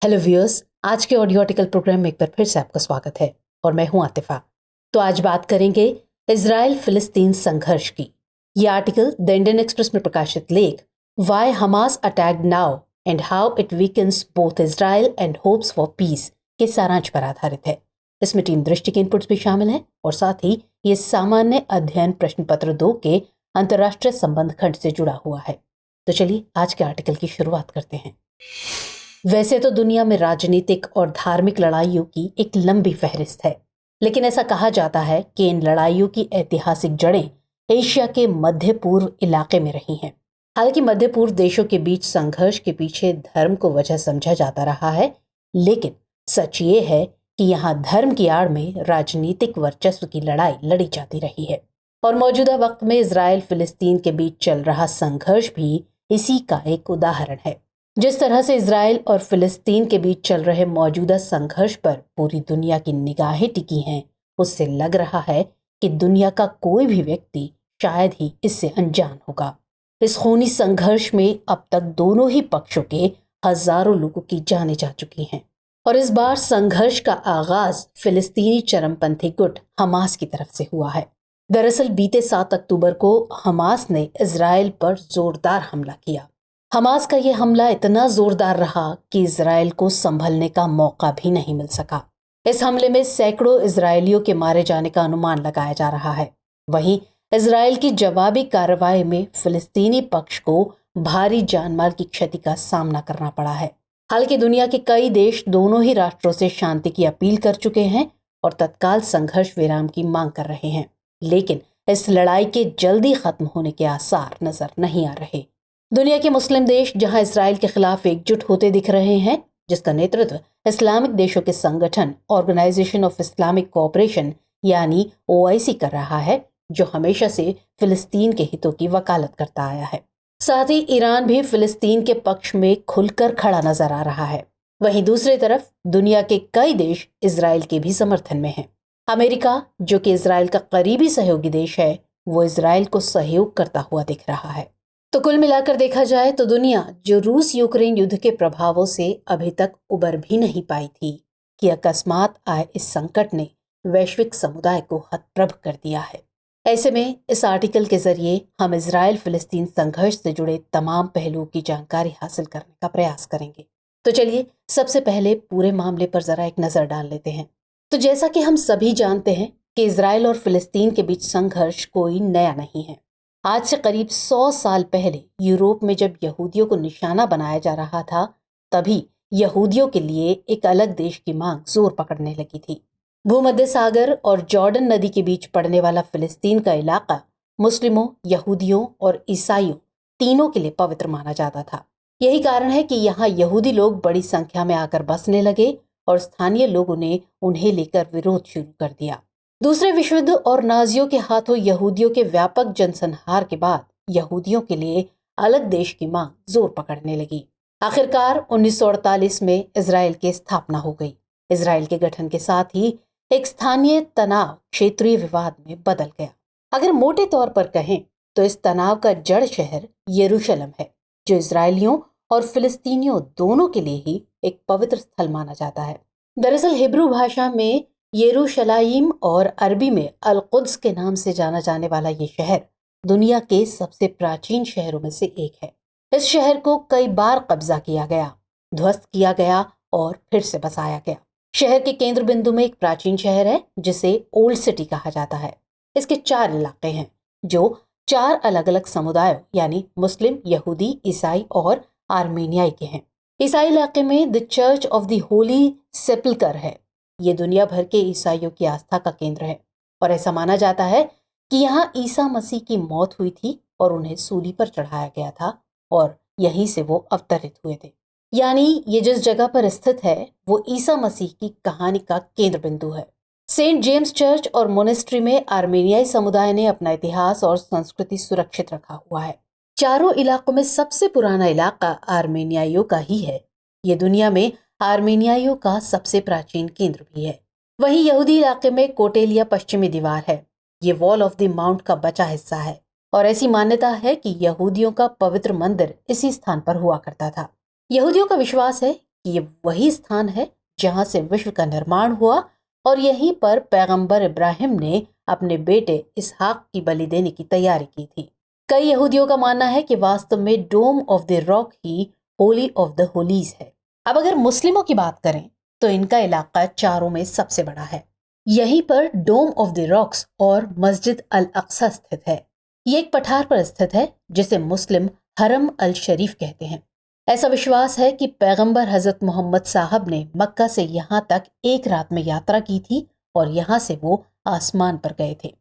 Hello viewers, आज के audio article programme में एक बार फिर से आपका स्वागत है और मैं हूं आतिफा। तो आज बात करेंगे इजराइल फिलिस्तीन संघर्ष की। ये आर्टिकल द इंडियन एक्सप्रेस में प्रकाशित लेख why Hamas attacked now and how it weakens both Israel and hopes for piece के सारांश पर आधारित है। इसमें टीम दृष्टि के इनपुट्स भी शामिल हैं और साथ ही ये सामान्य अध्ययन प्रश्न पत्र 2 के अंतर्राष्ट्रीय संबंध खंड से जुड़ा हुआ है। तो चलिए आज के आर्टिकल की शुरुआत करते हैं। वैसे तो दुनिया में राजनीतिक और धार्मिक लड़ाइयों की एक लंबी फहरिस्त है, लेकिन ऐसा कहा जाता है कि इन लड़ाइयों की ऐतिहासिक जड़ें एशिया के मध्य पूर्व इलाके में रही हैं। हालांकि मध्य पूर्व देशों के बीच संघर्ष के पीछे धर्म को वजह समझा जाता रहा है, लेकिन सच ये है कि यहाँ धर्म की आड़ में राजनीतिक वर्चस्व की लड़ाई लड़ी जाती रही है। और मौजूदा वक्त में इजराइल फिलिस्तीन के बीच चल रहा संघर्ष भी इसी का एक उदाहरण है। जिस तरह से इजराइल और फिलिस्तीन के बीच चल रहे मौजूदा संघर्ष पर पूरी दुनिया की निगाहें टिकी हैं, उससे लग रहा है कि दुनिया का कोई भी व्यक्ति शायद ही इससे अनजान होगा। इस खूनी संघर्ष में अब तक दोनों ही पक्षों के हजारों लोगों की जानें जा चुकी हैं और इस बार संघर्ष का आगाज फिलिस्तीनी चरमपंथी गुट हमास की तरफ से हुआ है। दरअसल बीते 7 अक्टूबर को हमास ने इजराइल पर जोरदार हमला किया। हमास का यह हमला इतना जोरदार रहा कि इजराइल को संभलने का मौका भी नहीं मिल सका। इस हमले में सैकड़ों इजरायलियों के मारे जाने का अनुमान लगाया जा रहा है। वहीं इजराइल की जवाबी कार्रवाई में फिलिस्तीनी पक्ष को भारी जानमाल की क्षति का सामना करना पड़ा है। हालांकि दुनिया के कई देश दोनों ही राष्ट्रों से शांति की अपील कर चुके हैं और तत्काल संघर्ष विराम की मांग कर रहे हैं, लेकिन इस लड़ाई के जल्दी खत्म होने के आसार नजर नहीं आ रहे। दुनिया के मुस्लिम देश जहां इजराइल के खिलाफ एकजुट होते दिख रहे हैं, जिसका नेतृत्व इस्लामिक देशों के संगठन ऑर्गेनाइजेशन ऑफ इस्लामिक कोऑपरेशन यानी OIC कर रहा है, जो हमेशा से फिलिस्तीन के हितों की वकालत करता आया है। साथ ही ईरान भी फिलिस्तीन के पक्ष में खुलकर खड़ा नजर आ रहा है। वहीं दूसरी तरफ दुनिया के कई देश इजराइल के भी समर्थन में हैं। अमेरिका, जो कि इजराइल का करीबी सहयोगी देश है, वो इजराइल को सहयोग करता हुआ दिख रहा है। तो कुल मिलाकर देखा जाए तो दुनिया, जो रूस यूक्रेन युद्ध के प्रभावों से अभी तक उबर भी नहीं पाई थी, कि अकस्मात आए इस संकट ने वैश्विक समुदाय को हतप्रभ कर दिया है। ऐसे में इस आर्टिकल के जरिए हम इजराइल फिलिस्तीन संघर्ष से जुड़े तमाम पहलुओं की जानकारी हासिल करने का प्रयास करेंगे। तो चलिए सबसे पहले पूरे मामले पर जरा एक नजर डाल लेते हैं। तो जैसा कि हम सभी जानते हैं कि इजराइल और फिलिस्तीन के बीच संघर्ष कोई नया नहीं है। आज से करीब 100 साल पहले यूरोप में जब यहूदियों को निशाना बनाया जा रहा था, तभी यहूदियों के लिए एक अलग देश की मांग जोर पकड़ने लगी थी। भूमध्य सागर और जॉर्डन नदी के बीच पड़ने वाला फिलिस्तीन का इलाका मुस्लिमों, यहूदियों और ईसाइयों तीनों के लिए पवित्र माना जाता था। यही कारण है कि यहाँ यहूदी लोग बड़ी संख्या में आकर बसने लगे और स्थानीय लोगों ने उन्हें लेकर विरोध शुरू कर दिया। दूसरे विश्व युद्ध और नाजियों के हाथों यहूदियों के व्यापक जनसंहार के बाद यहूदियों के लिए अलग देश की मांग जोर पकड़ने लगी। आखिरकार 1948 में इजराइल की स्थापना हो गई। इजराइल के गठन के साथ ही एक स्थानीय तनाव क्षेत्रीय विवाद में बदल गया। अगर मोटे तौर पर कहें तो इस तनाव का जड़ शहर यरूशलेम है, जो इजरायलियों और फिलिस्तीनियों दोनों के लिए ही एक पवित्र स्थल माना जाता है। दरअसल हिब्रू भाषा में यरूशलाइम और अरबी में अल-कुद्स के नाम से जाना जाने वाला ये शहर दुनिया के सबसे प्राचीन शहरों में से एक है। इस शहर को कई बार कब्जा किया गया, ध्वस्त किया गया और फिर से बसाया गया। शहर के केंद्र बिंदु में एक प्राचीन शहर है जिसे ओल्ड सिटी कहा जाता है। इसके 4 इलाके हैं जो 4 अलग अलग समुदायों यानी मुस्लिम, यहूदी, ईसाई और आर्मेनियाई के हैं। ईसाई इलाके में the church of the holy sepulchre है। ये दुनिया भर के ईसाइयों की आस्था का केंद्र है और ऐसा माना जाता है कि यहाँ ईसा मसीह की मौत हुई थी और उन्हें सूली पर चढ़ाया गया था और यहीं से वो अवतरित हुए थे। यानी ये जिस जगह पर स्थित है वो ईसा मसीह की कहानी का केंद्र बिंदु है। सेंट जेम्स चर्च और मोनेस्ट्री में आर्मेनियाई समुदाय ने अपना इतिहास और संस्कृति सुरक्षित रखा हुआ है। चारों इलाकों में सबसे पुराना इलाका आर्मेनियाइयों का ही है। ये दुनिया में आर्मेनियाइयों का सबसे प्राचीन केंद्र भी है। वहीं यहूदी इलाके में कोटेलिया पश्चिमी दीवार है। ये वॉल ऑफ द माउंट का बचा हिस्सा है और ऐसी मान्यता है कि यहूदियों का पवित्र मंदिर इसी स्थान पर हुआ करता था। यहूदियों का विश्वास है कि ये वही स्थान है जहां से विश्व का निर्माण हुआ और यहीं पर पैगंबर इब्राहिम ने अपने बेटे इसहाक की बलि देने की तैयारी की थी। कई यहूदियों का मानना है कि वास्तव में डोम ऑफ द रॉक ही होली ऑफ द होलीज है। अब अगर मुस्लिमों की बात करें तो इनका इलाका चारों में सबसे बड़ा है। यहीं पर डोम ऑफ द रॉक्स और मस्जिद अल अक्सा स्थित है। ये एक पठार पर स्थित है जिसे मुस्लिम हरम अल शरीफ कहते हैं। ऐसा विश्वास है कि पैगंबर हजरत मोहम्मद साहब ने मक्का से यहाँ तक एक रात में यात्रा की थी और यहाँ से वो आसमान पर गए थे।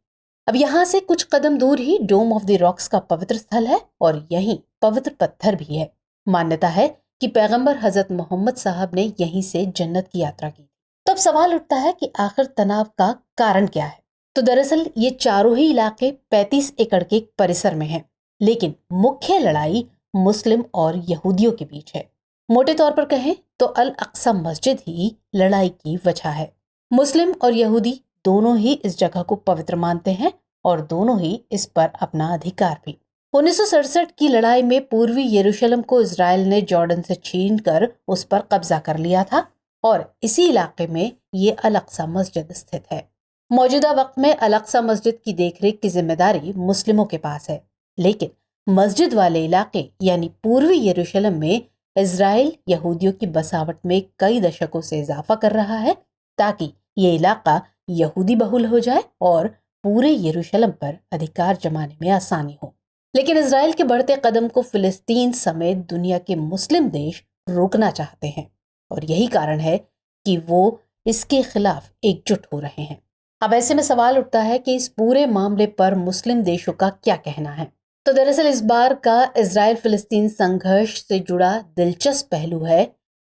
अब यहाँ से कुछ कदम दूर ही डोम ऑफ द रॉक्स का पवित्र स्थल है और यहीं पवित्र पत्थर भी है। मान्यता है कि पैगंबर हजरत मोहम्मद साहब ने यहीं से जन्नत की यात्रा की। तो अब सवाल उठता है कि आखिर तनाव का कारण क्या है। तो दरअसल ये चारों ही इलाके 35 एकड़ के परिसर में हैं, लेकिन मुख्य लड़ाई मुस्लिम और यहूदियों के बीच है। मोटे तौर पर कहें तो अल अक्सा मस्जिद ही लड़ाई की वजह है। मुस्लिम और यहूदी दोनों ही इस जगह को पवित्र मानते हैं और दोनों ही इस पर अपना अधिकार भी। 1967 की लड़ाई में पूर्वी यरूशलेम को इजराइल ने जॉर्डन से छीनकर उस पर कब्जा कर लिया था और इसी इलाके में ये अल अक्सा मस्जिद स्थित है। मौजूदा वक्त में अल अक्सा मस्जिद की देखरेख की जिम्मेदारी मुस्लिमों के पास है, लेकिन मस्जिद वाले इलाके यानी पूर्वी यरूशलेम में इजराइल यहूदियों की बसावट में कई दशकों से इजाफा कर रहा है ताकि ये इलाका यहूदी बहुल हो जाए और पूरे यरूशलेम पर अधिकार जमाने में आसानी हो। लेकिन इजराइल के बढ़ते कदम को फिलिस्तीन समेत दुनिया के मुस्लिम देश रोकना चाहते हैं और यही कारण है कि वो इसके खिलाफ एकजुट हो रहे हैं। अब ऐसे में सवाल उठता है कि इस पूरे मामले पर मुस्लिम देशों का क्या कहना है। तो दरअसल इस बार का इजराइल फिलिस्तीन संघर्ष से जुड़ा दिलचस्प पहलू है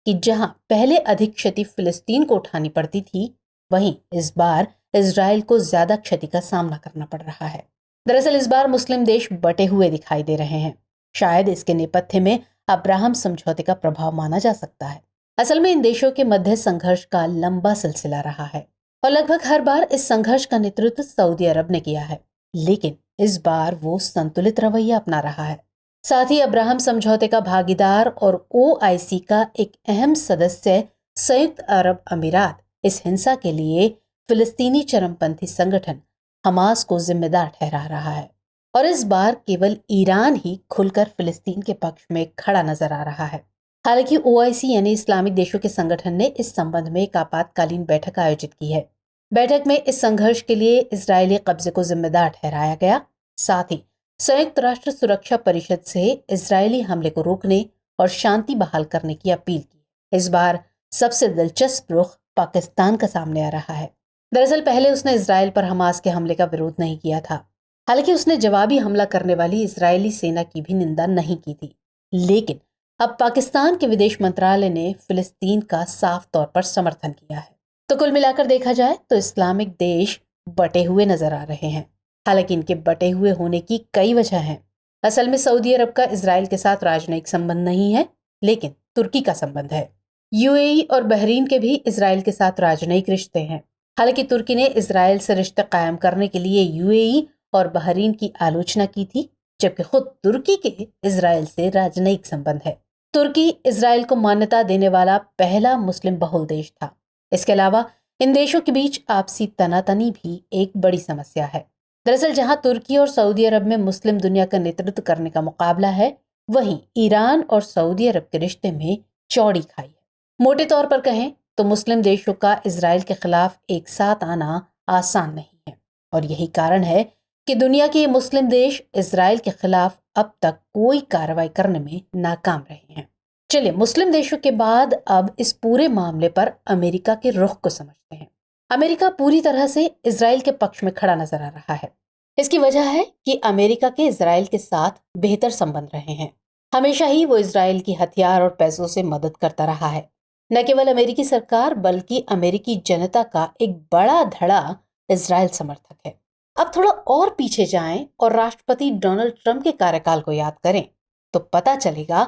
कि जहां पहले अधिक क्षति फिलिस्तीन को उठानी पड़ती थी, वहीं इस बार इजराइल को ज्यादा क्षति का सामना करना पड़ रहा है। दरअसल इस बार मुस्लिम देश बटे हुए दिखाई दे रहे हैं। शायद इसके नेपथ्य में अब्राहम समझौते का प्रभाव माना जा सकता है। असल में इन देशों के मध्य संघर्ष का लंबा सिलसिला रहा है और लगभग हर बार इस संघर्ष का नेतृत्व सऊदी अरब ने किया है, लेकिन इस बार वो संतुलित रवैया अपना रहा है। साथ ही अब्राहम समझौते का भागीदार और OIC का एक अहम सदस्य संयुक्त अरब अमीरात इस हिंसा के लिए फिलिस्तीनी चरमपंथी संगठन हमास को जिम्मेदार ठहरा रहा है और इस बार केवल ईरान ही खुलकर फिलिस्तीन के पक्ष में खड़ा नजर आ रहा है। हालांकि OIC यानी इस्लामिक देशों के संगठन ने इस संबंध में एक आपातकालीन बैठक आयोजित की है। बैठक में इस संघर्ष के लिए इजरायली कब्जे को जिम्मेदार ठहराया गया। साथ ही संयुक्त राष्ट्र सुरक्षा परिषद से इजरायली हमले को रोकने और शांति बहाल करने की अपील की। इस बार सबसे दिलचस्प रुख पाकिस्तान का सामने आ रहा है। दरअसल पहले उसने इजराइल पर हमास के हमले का विरोध नहीं किया था। हालांकि उसने जवाबी हमला करने वाली इजरायली सेना की भी निंदा नहीं की थी, लेकिन अब पाकिस्तान के विदेश मंत्रालय ने फिलिस्तीन का साफ तौर पर समर्थन किया है। तो कुल मिलाकर देखा जाए तो इस्लामिक देश बटे हुए नजर आ रहे हैं। हालांकि इनके बटे हुए होने की कई वजह हैं। असल में सऊदी अरब का इजराइल के साथ राजनयिक संबंध नहीं है, लेकिन तुर्की का संबंध है। UAE और बहरीन के भी इजराइल के साथ राजनयिक रिश्ते हैं। हालांकि तुर्की ने इजराइल से रिश्ते कायम करने के लिए UAE और बहरीन की आलोचना की थी, जबकि खुद तुर्की के इजराइल से राजनयिक संबंध है। तुर्की इजराइल को मान्यता देने वाला पहला मुस्लिम बहुल देश था। इसके अलावा इन देशों के बीच आपसी तनातनी भी एक बड़ी समस्या है। दरअसल जहां तुर्की और सऊदी अरब में मुस्लिम दुनिया का नेतृत्व करने का मुकाबला है, वहीं ईरान और सऊदी अरब के रिश्ते में चौड़ी खाई है। मोटे तौर पर कहें तो मुस्लिम देशों का इजराइल के खिलाफ एक साथ आना आसान नहीं है और यही कारण है कि दुनिया के मुस्लिम देश इजराइल के खिलाफ अब तक कोई कार्रवाई करने में नाकाम रहे हैं। चलिए मुस्लिम देशों के बाद अब इस पूरे मामले पर अमेरिका के रुख को समझते हैं। अमेरिका पूरी तरह से इजराइल के पक्ष में खड़ा नजर आ रहा है। इसकी वजह है कि अमेरिका के इजराइल के साथ बेहतर संबंध रहे हैं। हमेशा ही वो इजराइल की हथियार और पैसों से मदद करता रहा है। न केवल अमेरिकी सरकार बल्कि अमेरिकी जनता का एक बड़ा धड़ा इजराइल समर्थक है। अब थोड़ा और पीछे जाएं और राष्ट्रपति डोनाल्ड ट्रंप के कार्यकाल को याद करें तो पता चलेगा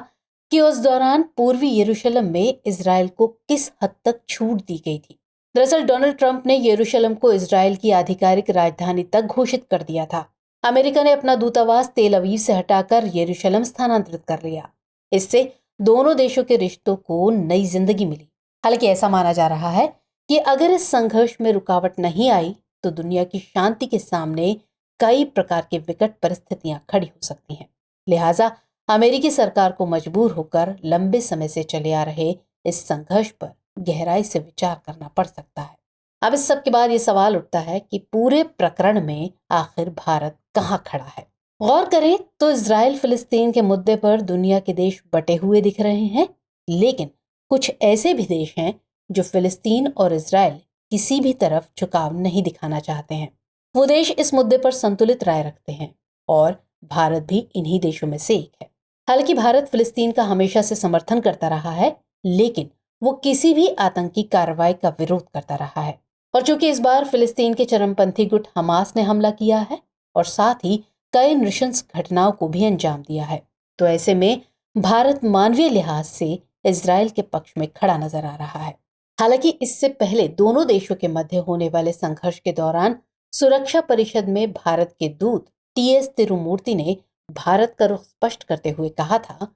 कि उस दौरान पूर्वी यरूशलेम में इजराइल को किस हद तक छूट दी गई थी। दरअसल डोनाल्ड ट्रंप ने यरूशलेम को इजराइल की आधिकारिक राजधानी तक घोषित कर दिया था। अमेरिका ने अपना दूतावास तेल अवीव से हटाकर यरूशलेम स्थानांतरित कर लिया। इससे दोनों देशों के रिश्तों को नई जिंदगी मिली। हालांकि ऐसा माना जा रहा है कि अगर इस संघर्ष में रुकावट नहीं आई तो दुनिया की शांति के सामने कई प्रकार की विकट परिस्थितियां खड़ी हो सकती हैं। लिहाजा अमेरिकी सरकार को मजबूर होकर लंबे समय से चले आ रहे इस संघर्ष पर गहराई से विचार करना पड़ सकता है। अब इस सब के बाद ये सवाल उठता है कि पूरे प्रकरण में आखिर भारत कहाँ खड़ा है। गौर करें तो इजराइल फिलिस्तीन के मुद्दे पर दुनिया के देश बटे हुए दिख रहे हैं, लेकिन कुछ ऐसे भी देश हैं जो फिलिस्तीन और इजराइल किसी भी तरफ झुकाव नहीं दिखाना चाहते हैं। वो देश इस मुद्दे पर संतुलित राय रखते हैं और भारत भी इन्हीं देशों में से एक है। हालांकि भारत फिलिस्तीन का हमेशा से समर्थन करता रहा है, लेकिन वो किसी भी आतंकी कार्रवाई का विरोध करता रहा है। और चूंकि इस बार फिलिस्तीन के चरमपंथी गुट हमास ने हमला किया है और साथ ही कई नृशंस घटनाओं को भी अंजाम दिया है, तो ऐसे में भारत मानवीय लिहाज से इजराइल के पक्ष में खड़ा नजर आ रहा है। हालांकि इससे पहले दोनों देशों के मध्य होने वाले संघर्ष के दौरान सुरक्षा परिषद में भारत के दूत टीएस तिरुमूर्ति ने भारत का रुख स्पष्ट करते हुए कहा था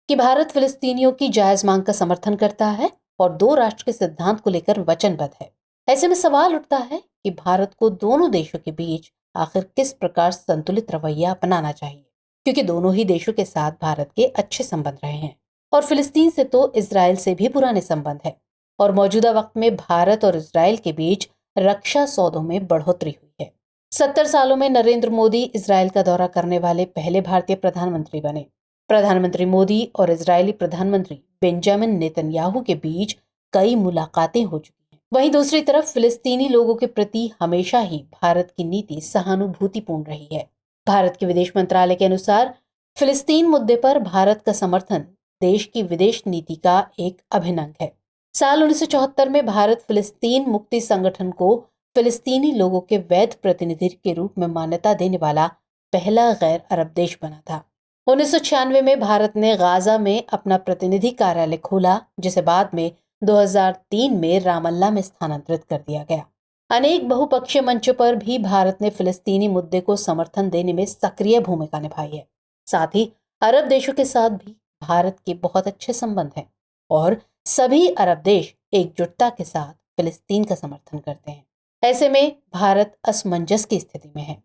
कि भारत फिलिस्तीनियों की जायज मांग का समर्थन करता है और 2 राष्ट्र के सिद्धांत को लेकर वचनबद्ध है। ऐसे में सवाल उठता है कि भारत को दोनों देशों के बीच आखिर किस प्रकार संतुलित रवैया अपनाना चाहिए, क्योंकि दोनों ही देशों के साथ भारत के अच्छे संबंध रहे हैं और फिलिस्तीन से तो इजराइल से भी पुराने संबंध है और मौजूदा वक्त में भारत और इजराइल के बीच रक्षा सौदों में बढ़ोतरी हुई है। 70 सालों में नरेंद्र मोदी इजराइल का दौरा करने वाले पहले भारतीय प्रधानमंत्री बने। प्रधानमंत्री मोदी और इजरायली प्रधानमंत्री बेंजामिन नेतन्याहू के बीच कई मुलाकातें हो चुकी हैं। वहीं दूसरी तरफ फिलिस्तीनी लोगों के प्रति हमेशा ही भारत की नीति सहानुभूतिपूर्ण रही है। भारत के विदेश मंत्रालय के अनुसार फिलिस्तीन मुद्दे पर भारत का समर्थन देश की विदेश नीति का एक अभिन्न अंग है। साल 1974 में भारत फिलिस्तीन मुक्ति संगठन को फिलिस्तीनी लोगों के वैध प्रतिनिधि के रूप में मान्यता देने वाला पहला गैर अरब देश बना था। 1996 में भारत ने गाजा में अपना प्रतिनिधि कार्यालय खोला, जिसे बाद में 2003 में रामल्ला में स्थानांतरित कर दिया गया। अनेक बहुपक्षीय मंचों पर भी भारत ने फिलिस्तीनी मुद्दे को समर्थन देने में सक्रिय भूमिका निभाई है। साथ ही अरब देशों के साथ भी भारत के बहुत अच्छे संबंध हैं और सभी अरब देश एकजुटता के साथ फिलिस्तीन का समर्थन करते हैं। ऐसे में भारत असमंजस की स्थिति में है।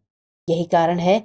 यही कारण है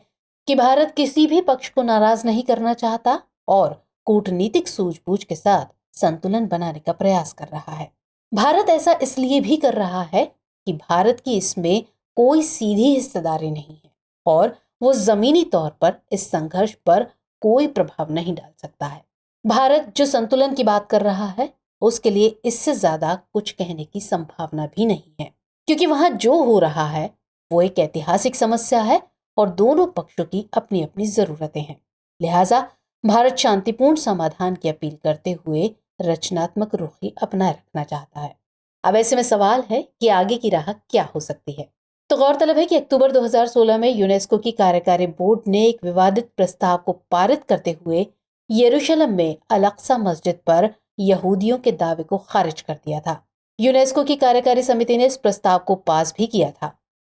कि भारत किसी भी पक्ष को नाराज नहीं करना चाहता और कूटनीतिक सूझबूझ के साथ संतुलन बनाने का प्रयास कर रहा है। भारत ऐसा इसलिए भी कर रहा है कि भारत की इसमें कोई सीधी हिस्सेदारी नहीं है और वो जमीनी तौर पर इस संघर्ष पर कोई प्रभाव नहीं डाल सकता है। भारत जो संतुलन की बात कर रहा है उसके लिए इससे ज्यादा कुछ कहने की संभावना भी नहीं है, क्योंकि वहां जो हो रहा है वो एक ऐतिहासिक समस्या है और दोनों पक्षों की अपनी अपनी जरूरतें हैं। लिहाजा भारत शांतिपूर्ण समाधान की अपील करते हुए रचनात्मक रुख ही अपनाए रखना चाहता है। अब ऐसे में सवाल है कि आगे की राह क्या हो सकती है। तो गौरतलब है कि अक्टूबर 2016 में यूनेस्को की कार्यकारी बोर्ड ने एक विवादित प्रस्ताव को पारित करते हुए यरूशलेम में अल-अक्सा मस्जिद पर यहूदियों के दावे को खारिज कर दिया था। यूनेस्को की कार्यकारी समिति ने इस प्रस्ताव को पास भी किया था।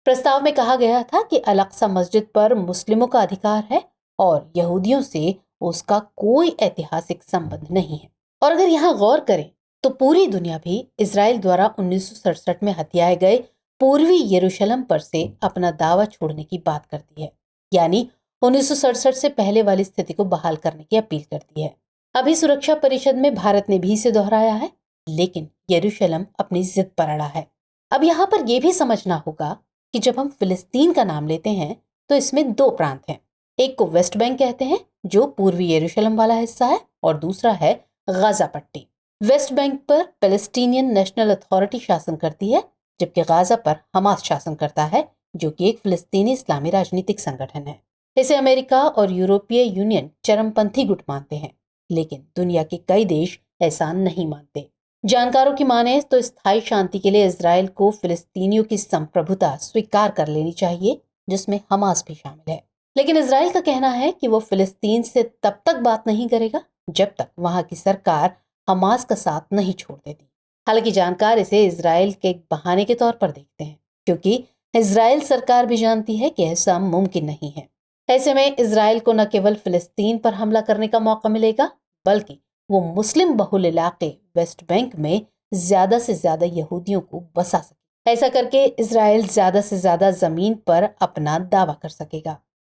प्रस्ताव में कहा गया था कि अल-अक्सा मस्जिद पर मुस्लिमों का अधिकार है और यहूदियों से उसका कोई ऐतिहासिक संबंध नहीं है। और अगर यहाँ गौर करें तो पूरी दुनिया भी इजराइल द्वारा 1967 में हथियाए गए पूर्वी यरूशलेम पर से अपना दावा छोड़ने की बात करती है, यानी 1967 से पहले वाली स्थिति को बहाल करने की अपील करती है। अभी सुरक्षा परिषद में भारत ने भी इसे दोहराया है, लेकिन यरूशलेम अपनी जिद पर अड़ा है। अब यहाँ पर यह भी समझना होगा कि जब हम फिलिस्तीन का नाम लेते हैं तो इसमें 2 प्रांत हैं। एक को वेस्ट बैंक कहते हैं जो पूर्वी यरूशलेम वाला हिस्सा है और दूसरा है गाजा पट्टी। वेस्ट बैंक पर पैलेस्टीनियन नेशनल अथॉरिटी शासन करती है, जबकि गाजा पर हमास शासन करता है, जो कि एक फिलिस्तीनी इस्लामी राजनीतिक संगठन है। इसे अमेरिका और यूरोपीय यूनियन चरमपंथी गुट मानते हैं, लेकिन दुनिया के कई देश ऐसा नहीं मानते। जानकारों की माने तो स्थायी शांति के लिए इजराइल को फिलिस्तीनियों की संप्रभुता स्वीकार कर लेनी चाहिए, जिसमें हमास भी शामिल है। लेकिन इजराइल का कहना है कि वो फिलिस्तीन से तब तक बात नहीं करेगा जब तक वहां की सरकार हमास का साथ नहीं छोड़ देती। हालांकि जानकार इसे इजराइल के एक बहाने के तौर पर देखते हैं, क्योंकि इजराइल सरकार भी जानती है कि ऐसा मुमकिन नहीं है। ऐसे में इजराइल को न केवल फिलिस्तीन पर हमला करने का मौका मिलेगा, बल्कि वो मुस्लिम बहुल इलाके वेस्ट बैंक में ज्यादा से ज्यादा यहूदियों को बसा सके। ऐसा करके इजराइल ज्यादा से ज्यादा जमीन पर अपना दावा कर सकेगा।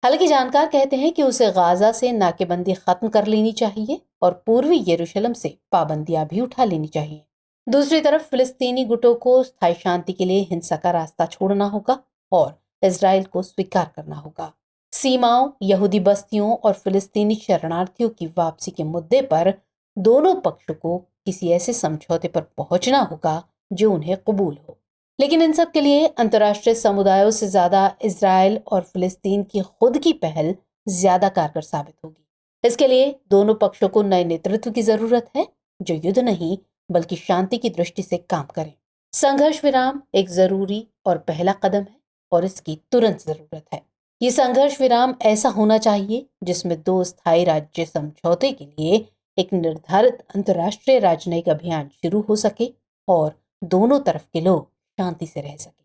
हालांकि जानकार कहते हैं कि उसे गाजा से नाकेबंदी खत्म कर लेनी चाहिए और पूर्वी यरूशलेम से पाबंदियां भी उठा लेनी चाहिए। दूसरी तरफ फिलिस्तीनी गुटों को स्थायी शांति के लिए हिंसा का रास्ता छोड़ना होगा और इजराइल को स्वीकार करना होगा। सीमाओं, यहूदी बस्तियों और फिलिस्तीनी शरणार्थियों की वापसी के मुद्दे पर दोनों पक्षों को किसी ऐसे समझौते पर पहुंचना होगा जो उन्हें कबूल हो। लेकिन इन सब के लिए अंतर्राष्ट्रीय समुदायों से ज्यादा इजराइल और फिलिस्तीन की खुद की पहल ज्यादा कारगर साबित होगी। इसके लिए दोनों पक्षों को नए नेतृत्व की जरूरत है जो युद्ध नहीं बल्कि शांति की दृष्टि से काम करें। संघर्ष विराम एक जरूरी और पहला कदम है और इसकी तुरंत जरूरत है। ये संघर्ष विराम ऐसा होना चाहिए जिसमें दो स्थायी राज्य समझौते के लिए एक निर्धारित अंतर्राष्ट्रीय राजनयिक अभियान शुरू हो सके और दोनों तरफ के लोग शांति से रह सके।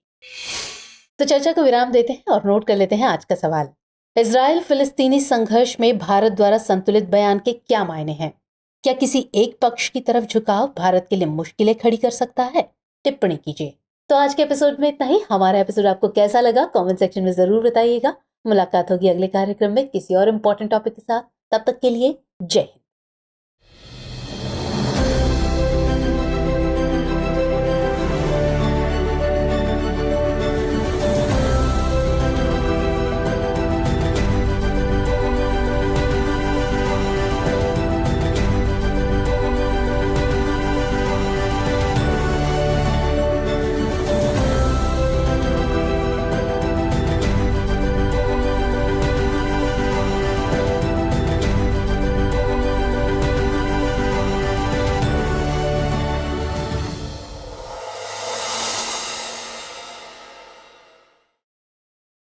तो चर्चा को विराम देते हैं और नोट कर लेते हैं आज का सवाल। इजराइल फिलिस्तीनी संघर्ष में भारत द्वारा संतुलित बयान के क्या मायने हैं? क्या किसी एक पक्ष की तरफ झुकाव भारत के लिए मुश्किलें खड़ी कर सकता है? टिप्पणी कीजिए। तो आज के एपिसोड में इतना ही। हमारा एपिसोड आपको कैसा लगा कमेंट सेक्शन में जरूर बताइएगा। मुलाकात होगी अगले कार्यक्रम में किसी और इम्पोर्टेंट टॉपिक के साथ। तब तक के लिए जय हिंद।